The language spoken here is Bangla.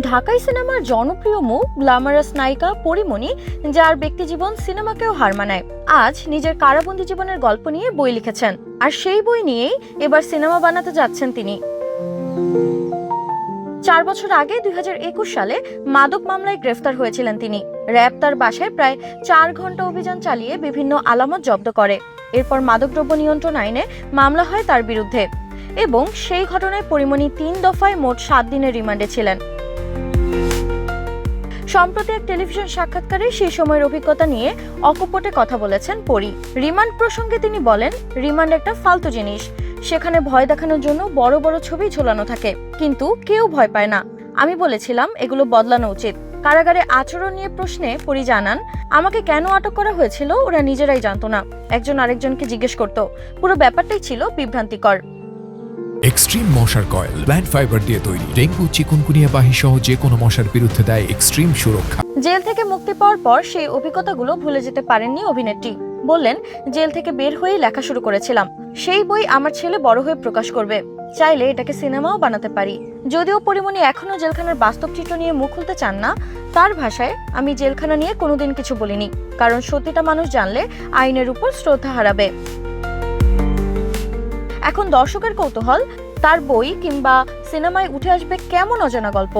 ঢাকাই সিনেমার জনপ্রিয় মুখ গ্ল্যামারাস নায়িকা পরীমণি, যার ব্যক্তিজীবন সিনেমাকেও হার মানায়, আজ নিজের কারাবন্দী জীবনের গল্প নিয়ে বই লিখেছেন। আর সেই বই নিয়েই এবার সিনেমা বানাতে যাচ্ছেন তিনি। 4 বছর আগে 2021 সালে মাদক মামলায় গ্রেফতার হয়েছিলেন তিনি। র্যাব তার বাসায় প্রায় 4 ঘন্টা অভিযান চালিয়ে বিভিন্ন আলামত জব্দ করে। এরপর মাদকদ্রব্য নিয়ন্ত্রণ আইনে মামলা হয় তার বিরুদ্ধে এবং সেই ঘটনায় পরীমণি 3 দফায় মোট 7 দিনের রিমান্ডে ছিলেন। সম্প্রতি এক টেলিভিশন সাক্ষাৎকারে সেই সময়ের অভিজ্ঞতা নিয়ে অকপটে কথা বলেছেন পরী। রিমান্ড প্রসঙ্গে তিনি বলেন, রিমান্ড একটা ফালতু জিনিস, সেখানে ভয় দেখানোর জন্য বড় বড় ছবি ঝোলানো থাকে, কিন্তু কেউ ভয় পায় না। আমি বলেছিলাম এগুলো বদলানো উচিত। কারাগারে আচরণ নিয়ে প্রশ্নে পরী জানান, আমাকে কেন আটক করা হয়েছিল ওরা নিজেরাই জানতো না, একজন আরেকজনকে জিজ্ঞেস করত। পুরো ব্যাপারটাই ছিল বিভ্রান্তিকর। এক্সট্রিম মশার কয়েল প্ল্যান্ট ফাইবার দিয়ে তৈরি, ডেঙ্গু, চিকুনগুনিয়া বাহি সহ যে কোনো মশার বিরুদ্ধে দেয় এক্সট্রিম সুরক্ষা। জেল থেকে মুক্তি পাওয়ার পর সেই অভিজ্ঞতাগুলো ভুলে যেতে পারেননি অভিনেত্রী। বললেন, জেল থেকে বের হয়েই লেখা শুরু করেছিলাম। সেই বই আমার ছেলে বড় হয়ে প্রকাশ করবে, চাইলে এটাকে সিনেমাও বানাতে পারি। যদিও পরীমণি এখনো জেলখানার বাস্তব চিত্র নিয়ে মুখ খুলতে চান না, তার ভাষায়, আমি জেলখানা নিয়ে কোনোদিন কিছু বলিনি, কারণ সত্যিটা মানুষ জানলে আইনের উপর শ্রদ্ধা হারাবে। এখন দর্শকের কৌতূহল, তার বই কিংবা সিনেমায় উঠে আসবে কেমন অজানা গল্প।